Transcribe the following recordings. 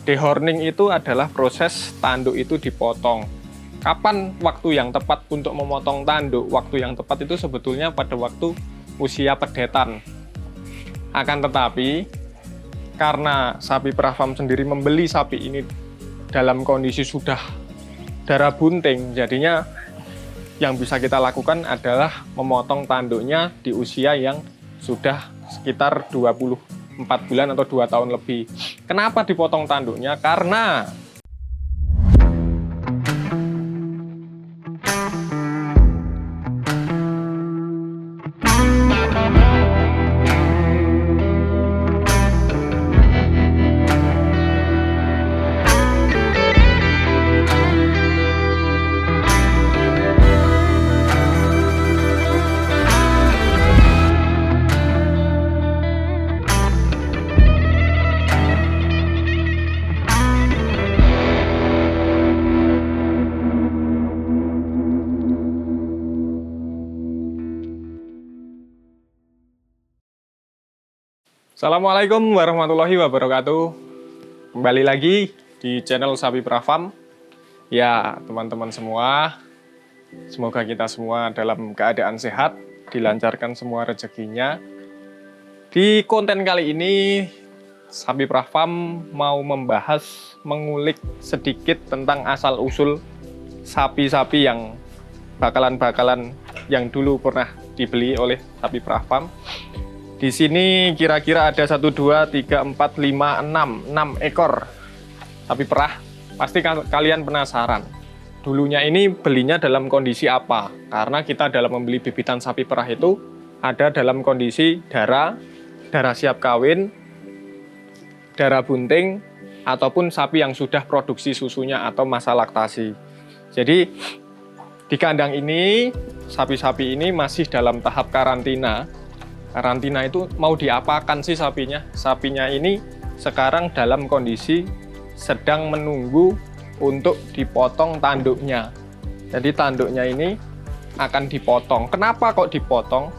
Dehorning itu adalah proses tanduk itu dipotong. Kapan waktu yang tepat untuk memotong tanduk? Waktu yang tepat itu sebetulnya pada waktu usia pedetan. Akan tetapi, karena sapi perah farm sendiri membeli sapi ini dalam kondisi sudah darah bunting, jadinya yang bisa kita lakukan adalah memotong tanduknya di usia yang sudah sekitar 24 bulan atau 2 tahun lebih. Kenapa dipotong tanduknya? Karena Assalamualaikum warahmatullahi wabarakatuh. Kembali lagi di channel Sapi Perah Farm. Ya, teman-teman semua, semoga kita semua dalam keadaan sehat, dilancarkan semua rezekinya. Di konten kali ini, Sapi Perah Farm mau mengulik sedikit tentang asal-usul sapi-sapi yang bakalan yang dulu pernah dibeli oleh Sapi Perah Farm. Di sini kira-kira ada 1, 2, 3, 4, 5, 6 ekor sapi perah. Pasti kalian penasaran, dulunya ini belinya dalam kondisi apa? Karena kita dalam membeli bibitan sapi perah itu ada dalam kondisi darah siap kawin, darah bunting, ataupun sapi yang sudah produksi susunya atau masa laktasi. Jadi di kandang ini, sapi-sapi ini masih dalam tahap karantina. Karantina itu mau diapakan sih sapinya? Sapinya ini sekarang dalam kondisi sedang menunggu untuk dipotong tanduknya. Jadi tanduknya ini akan dipotong. Kenapa kok dipotong?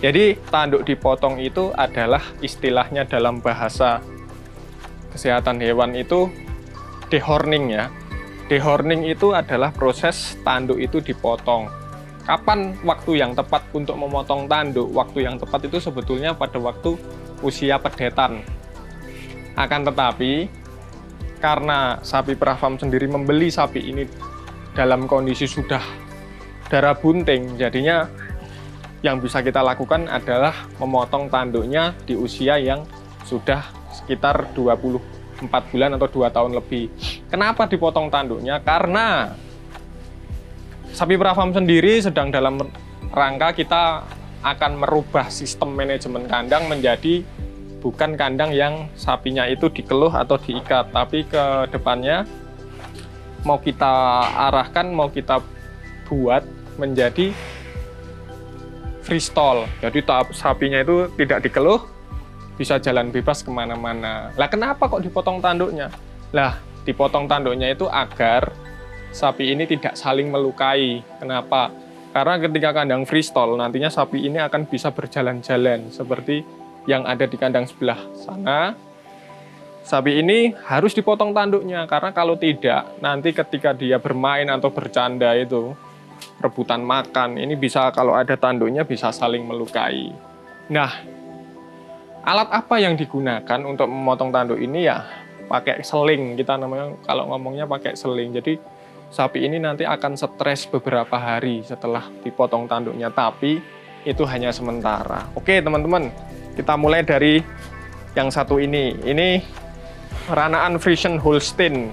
Jadi tanduk dipotong itu adalah istilahnya dalam bahasa kesehatan hewan itu dehorning ya. Dehorning itu adalah proses tanduk itu dipotong. Kapan waktu yang tepat untuk memotong tanduk? Waktu yang tepat itu sebetulnya pada waktu usia pedetan. Akan tetapi, karena Sapi Perah Farm sendiri membeli sapi ini dalam kondisi sudah darah bunting, jadinya yang bisa kita lakukan adalah memotong tanduknya di usia yang sudah sekitar 24 bulan atau 2 tahun lebih. Kenapa dipotong tanduknya? Karena Sapi Perah Farm sendiri sedang dalam rangka kita akan merubah sistem manajemen kandang menjadi bukan kandang yang sapinya itu dikeluh atau diikat, tapi ke depannya mau kita arahkan, mau kita buat menjadi freestall. Jadi sapinya itu tidak dikeluh, bisa jalan bebas kemana-mana. Lah kenapa kok dipotong tanduknya? Lah dipotong tanduknya itu agar sapi ini tidak saling melukai. Kenapa? Karena ketika kandang freestall, nantinya sapi ini akan bisa berjalan-jalan seperti yang ada di kandang sebelah sana. Sapi ini harus dipotong tanduknya, karena kalau tidak, nanti ketika dia bermain atau bercanda itu, rebutan makan, ini bisa kalau ada tanduknya bisa saling melukai. Nah, alat apa yang digunakan untuk memotong tanduk ini ya? Pakai seling, kita namanya kalau ngomongnya pakai seling. Jadi sapi ini nanti akan stres beberapa hari setelah dipotong tanduknya, tapi itu hanya sementara. Oke teman-teman, kita mulai dari yang satu ini. Ini ranaan Friesian Holstein.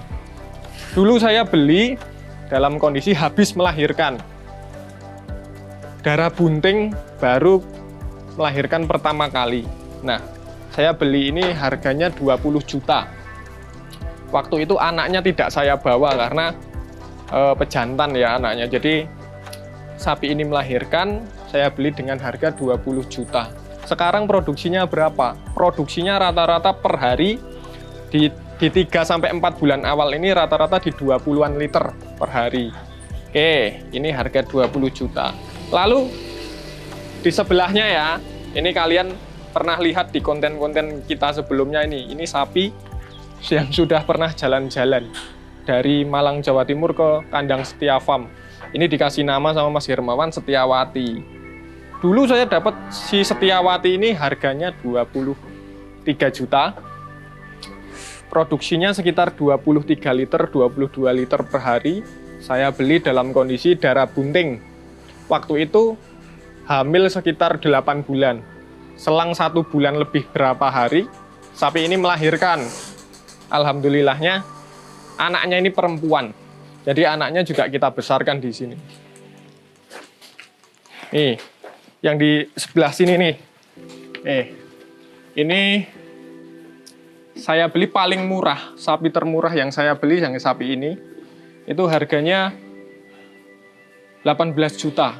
Dulu saya beli dalam kondisi habis melahirkan. Darah bunting baru melahirkan pertama kali. Nah, saya beli ini harganya 20 juta. Waktu itu anaknya tidak saya bawa karena pejantan ya anaknya. Jadi sapi ini melahirkan, saya beli dengan harga 20 juta. Sekarang produksinya berapa? Produksinya rata-rata per hari di 3-4 bulan awal ini rata-rata di 20-an liter per hari. Oke, ini harga 20 juta. Lalu di sebelahnya ya, ini kalian pernah lihat di konten-konten kita sebelumnya ini sapi yang sudah pernah jalan-jalan dari Malang, Jawa Timur ke kandang Setia Farm. Ini dikasih nama sama Mas Hermawan Setiawati. Dulu saya dapat si Setiawati ini harganya 23 juta. Produksinya sekitar 23 liter, 22 liter per hari. Saya beli dalam kondisi darah bunting. Waktu itu hamil sekitar 8 bulan. Selang 1 bulan lebih berapa hari, sapi ini melahirkan. Alhamdulillahnya, anaknya ini perempuan. Jadi anaknya juga kita besarkan di sini. Nih, yang di sebelah sini nih. Ini saya beli paling murah. Sapi termurah yang saya beli, yang sapi ini, itu harganya 18 juta.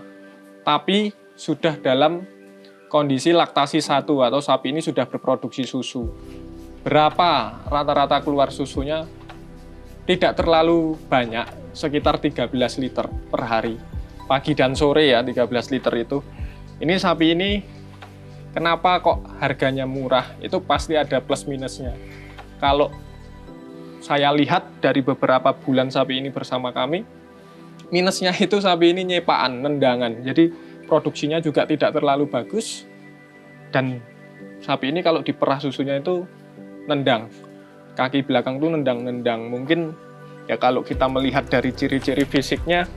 Tapi sudah dalam kondisi laktasi 1 atau sapi ini sudah berproduksi susu. Berapa rata-rata keluar susunya? Tidak terlalu banyak, sekitar 13 liter per hari. Pagi dan sore ya, 13 liter itu. Ini sapi ini, kenapa kok harganya murah? Itu pasti ada plus minusnya. Kalau saya lihat dari beberapa bulan sapi ini bersama kami, minusnya itu sapi ini nyepaan, nendangan. Jadi produksinya juga tidak terlalu bagus. Dan sapi ini kalau diperah susunya itu nendang. Kaki belakang tuh nendang-nendang. Mungkin ya kalau kita melihat dari ciri-ciri fisiknya,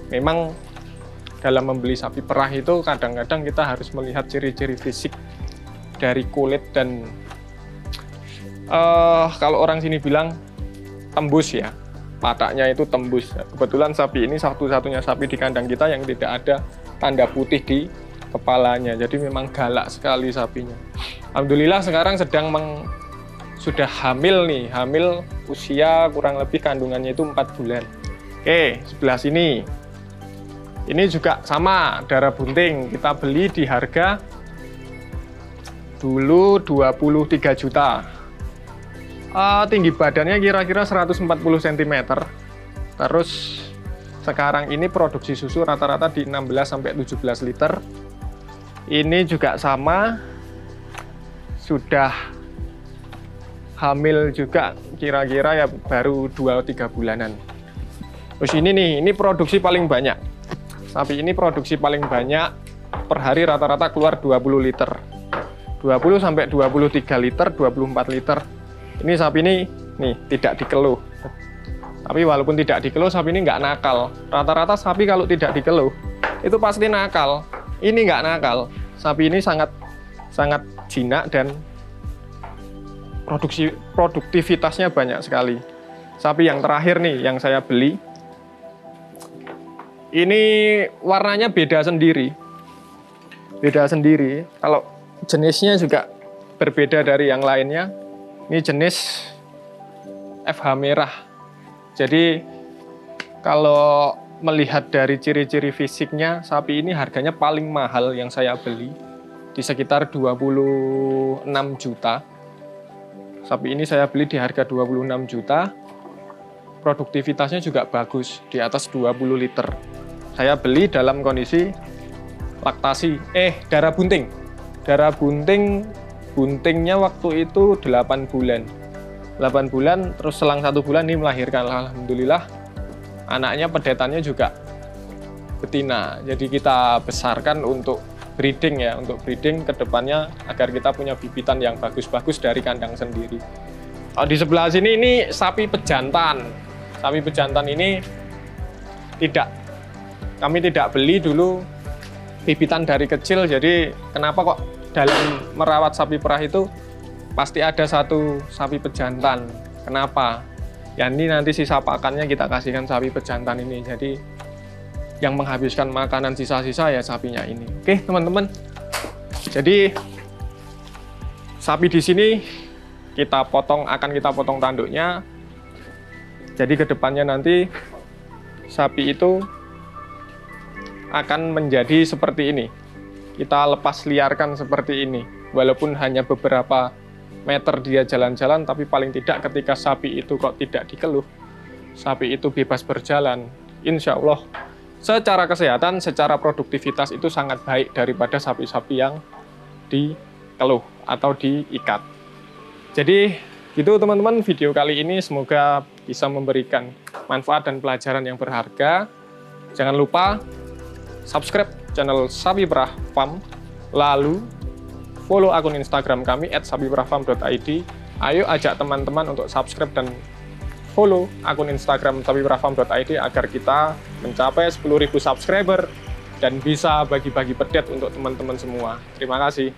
memang dalam membeli sapi perah itu kadang-kadang kita harus melihat ciri-ciri fisik dari kulit dan kalau orang sini bilang tembus ya, pataknya itu tembus. Kebetulan sapi ini satu-satunya sapi di kandang kita yang tidak ada tanda putih di kepalanya. Jadi memang galak sekali sapinya. Alhamdulillah sekarang sudah hamil nih, hamil usia kurang lebih kandungannya itu 4 bulan. Oke, sebelah sini. Ini juga sama, darah bunting. Kita beli di harga dulu 23 juta. Tinggi badannya kira-kira 140 cm. Terus sekarang ini produksi susu rata-rata di 16-17 liter. Ini juga sama, sudah hamil juga kira-kira ya baru 2-3 bulanan. Terus ini nih, ini produksi paling banyak. Sapi ini produksi paling banyak, per hari rata-rata keluar 20 liter. 20 sampai 23 liter, 24 liter. Ini sapi ini nih tidak dikeluh. Tapi walaupun tidak dikeluh, sapi ini nggak nakal. Rata-rata sapi kalau tidak dikeluh itu pasti nakal. Ini nggak nakal. Sapi ini sangat jinak dan produktivitasnya banyak sekali. Sapi yang terakhir nih yang saya beli, ini warnanya beda sendiri. Kalau jenisnya juga berbeda dari yang lainnya. Ini jenis FH merah. Jadi kalau melihat dari ciri-ciri fisiknya, sapi ini harganya paling mahal yang saya beli, di sekitar 26 juta. Sapi ini saya beli di harga 26 juta. Produktivitasnya juga bagus, di atas 20 liter. Saya beli dalam kondisi laktasi, darah bunting. Darah buntingnya waktu itu 8 bulan. 8 bulan, terus selang 1 bulan ini melahirkan. Alhamdulillah, anaknya pedetannya juga betina. Jadi kita besarkan untuk breeding ya, untuk breeding ke depannya agar kita punya bibitan yang bagus-bagus dari kandang sendiri. Di sebelah sini ini sapi pejantan. Sapi pejantan ini kami tidak beli dulu bibitan dari kecil. Jadi kenapa kok dalam merawat sapi perah itu pasti ada satu sapi pejantan. Kenapa? Ya ini nanti sisa pakannya kita kasihkan sapi pejantan ini. Jadi yang menghabiskan makanan sisa-sisa ya sapinya ini. Oke, teman-teman. Jadi sapi di sini akan kita potong tanduknya. Jadi kedepannya nanti sapi itu akan menjadi seperti ini. Kita lepas liarkan seperti ini. Walaupun hanya beberapa meter dia jalan-jalan, tapi paling tidak ketika sapi itu kok tidak dikeluh, sapi itu bebas berjalan, insya Allah secara kesehatan, secara produktivitas itu sangat baik daripada sapi-sapi yang dikeluh atau diikat. Jadi Gitu teman-teman, video kali ini semoga bisa memberikan manfaat dan pelajaran yang berharga. Jangan lupa subscribe channel Sapi Perah Farm, lalu follow akun Instagram kami @sapiperahfarm.id. Ayo ajak teman-teman untuk subscribe dan follow akun Instagram sapiperahfarm.id agar kita mencapai 10.000 subscriber dan bisa bagi-bagi pedet untuk teman-teman semua. Terima kasih.